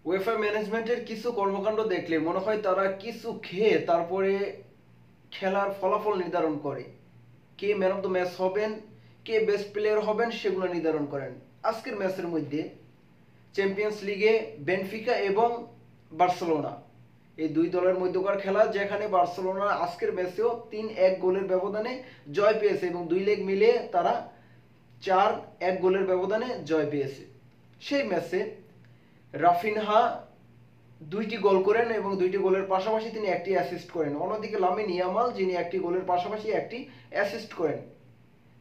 UEFA ম্যানেজমেন্টের কিছু কর্মকাণ্ড দেখলে মনে হয় তারা কিছু খেয়ে তারপরে খেলার ফলাফল নির্ধারণ করে। কে ম্যান অফ দ্য ম্যাচ হবেন, কে বেস্ট প্লেয়ার হবেন সেগুলো নির্ধারণ করেন। আজকের ম্যাচের মধ্যে চ্যাম্পিয়ন্স লিগে বেনফিকা এবং বার্সেলোনা এই দুই দলের মধ্যকার খেলা, যেখানে বার্সেলোনা আজকের ম্যাচেও 3-1 গোলের ব্যবধানে জয় পেয়েছে এবং দুই লেগ মিলে তারা 4-1 গোলের ব্যবধানে জয় পেয়েছে। সেই ম্যাচে রাফিনহা দুইটি গোল করেন এবং দুইটি গোলের পাশাপাশি তিনি একটি অ্যাসিস্ট করেন। অন্যদিকে লামিন ইয়ামাল যিনি একটি গোলের পাশাপাশি একটি অ্যাসিস্ট করেন,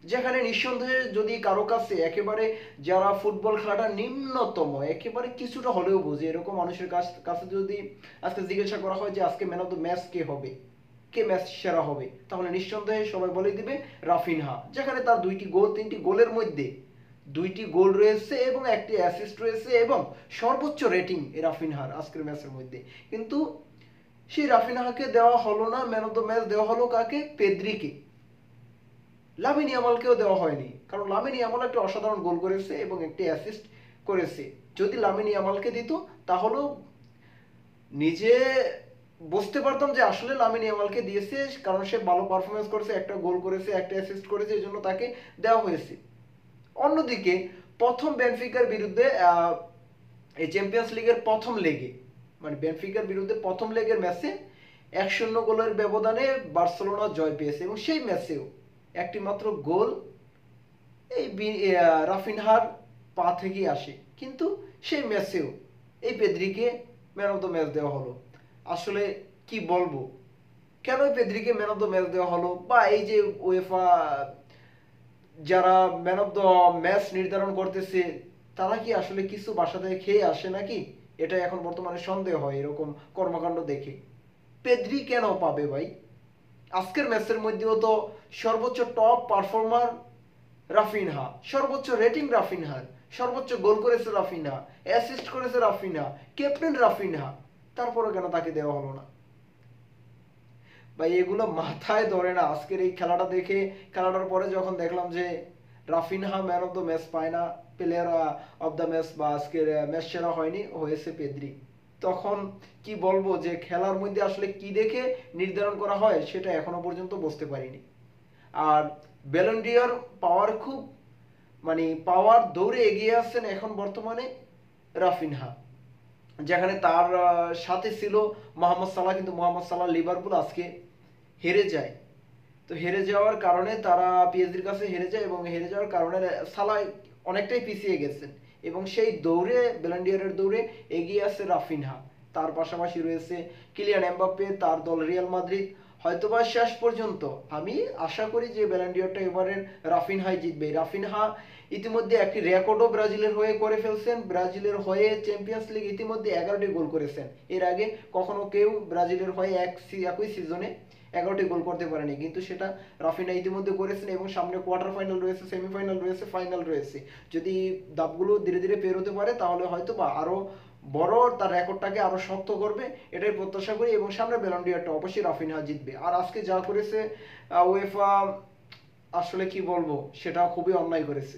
যেখানে নিঃসন্দেহে যদি কারো কাছে একেবারে যারা ফুটবল খেলাটা নিম্নতম একেবারে কিছুটা হলেও বোঝে এরকম মানুষের কাছে যদি আজকে জিজ্ঞাসা করা হয় যে আজকে ম্যান অফ দ্য ম্যাচ কে হবে, কে ম্যাচ সেরা হবে, তাহলে নিঃসন্দেহে সবাই বলে দিবে রাফিনহা, যেখানে তার দুইটি গোল, তিনটি গোলের মধ্যে দুইটি গোল রয়েছে এবং একটি অ্যাসিস্ট রয়েছে এবং সর্বোচ্চ রেটিং রাফিনহার আজকের ম্যাচের মধ্যে। কিন্তু সেই রাফিনহাকে দেওয়া হলো না ম্যান অফ দ্য ম্যাচ, দেওয়া হলো কাকে? পেদ্রিকে। লামিন ইয়ামালকেও দেওয়া হয়নি, কারণ লামিন ইয়ামাল একটা অসাধারণ গোল করেছে এবং একটি অ্যাসিস্ট করেছে। যদি লামিন ইয়ামালকে দিত তাহলেও নিজে বুঝতে পারতাম যে আসলে লামিন ইয়ামালকে দিয়েছে, কারণ সে ভালো পারফরমেন্স করেছে, একটা গোল করেছে, একটা অ্যাসিস্ট করেছে, এই জন্য তাকে দেওয়া হয়েছে। অন্যদিকে প্রথম বেনফিকার বিরুদ্ধে এই চ্যাম্পিয়ন্স লিগের প্রথম লেগে, মানে বেনফিকার বিরুদ্ধে প্রথম লেগের ম্যাচে 1-0 গোলের ব্যবধানে বার্সেলোনা জয় পেয়েছে এবং সেই ম্যাচেও একটি মাত্র গোল এই রাফিনহার পা থেকেই আসে। কিন্তু সেই ম্যাচেও এই পেদ্রিকে ম্যান অফ দ্য ম্যাচ দেওয়া হলো। আসলে কি বলবো, কেন পেদ্রিকে ম্যান অফ দ্য ম্যাচ দেওয়া হলো, বা এই যে ওয়েফা যারা ম্যান অফ দ্য ম্যাচ নির্ধারণ করতেছে তারা কি আসলে কিছু বাসা থেকে খেয়ে আসে নাকি, এটা এখন বর্তমানে সন্দেহ হয় এরকম কর্মকাণ্ড দেখে। পেদ্রি কেন পাবে ভাই? আজকের ম্যাচের মধ্যেও তো সর্বোচ্চ টপ পারফর্মার রাফিনহা, সর্বোচ্চ রেটিং রাফিনহার, সর্বোচ্চ গোল করেছে রাফিনহা, অ্যাসিস্ট করেছে রাফিনহা, ক্যাপ্টেন রাফিনহা, তারপরও কেন তাকে দেওয়া হলো না? ভাই এগুলো মাথায় ধরে না। আজকের এই খেলাটা দেখে, খেলাটার পরে যখন দেখলাম যে Raphinha man of the match পায় না, প্লেয়ার অফ দ্য ম্যাচ বা আজকের ম্যাচ সেরা হয়নি, হয়েছে পেদ্রি, তখন কি বলবো যে খেলার মধ্যে আসলে কি দেখে নির্ধারণ করা হয় সেটা এখনো পর্যন্ত বুঝতে পারিনি। আর ব্যালন ডি'র পাওয়ার খুব, মানে পাওয়ার দৌড়ে এগিয়ে আসছেন এখন বর্তমানে রাফিনহা, যেখানে তার সাথে ছিল মোহাম্মদ সালাহ, কিন্তু মোহাম্মদ সালাহ লিভারপুল আজকে হেরে যায়। তো হেরে যাওয়ার কারণে তারা পিএসজির কাছে হেরে যায় এবং হেরে যাওয়ার কারণে সালাহ অনেকটাই পিছিয়ে গেছেন এবং সেই দৌড়ে ব্যালন্ডিয়রের দৌড়ে এগিয়ে আছে রাফিনহা। তার পাশাপাশি রয়েছে কিলিয়ান এমবাপ্পে, তার দল রিয়াল মাদ্রিদ। হয়তোবা শেষ পর্যন্ত আমি আশা করি যে ব্যালন্ডিয়রটা এবারের রাফিনহাই জিতবে। রাফিনহা ইতিমধ্যে একটি রেকর্ডও ব্রাজিলের হয়ে করে ফেলছেন। ব্রাজিলের হয়ে চ্যাম্পিয়ন্স লিগ ইতিমধ্যে 11টি গোল করেছেন। এর আগে কখনো কেউ ব্রাজিলের হয়ে একই সিজনে 11টি গোল করতে পারেনি, কিন্তু সেটা রাফিনা ইতিমধ্যে করেছেন এবং সামনে কোয়ার্টার ফাইনাল রয়েছে, সেমিফাইনাল রয়েছে, ফাইনাল রয়েছে। যদি ধাপগুলো ধীরে ধীরে পের হতে পারে তাহলে হয়তো বা আরো বড় তার রেকর্ডটাকে আরো শক্ত করবে, এটাই প্রত্যাশা করি এবং সামনে ব্যালন ডি'রটা অবশ্যই রাফিনহা জিতবে। আর আজকে যা করেছে ওয়েফা, আসলে কি বলবো, সেটা খুবই অন্যায় করেছে।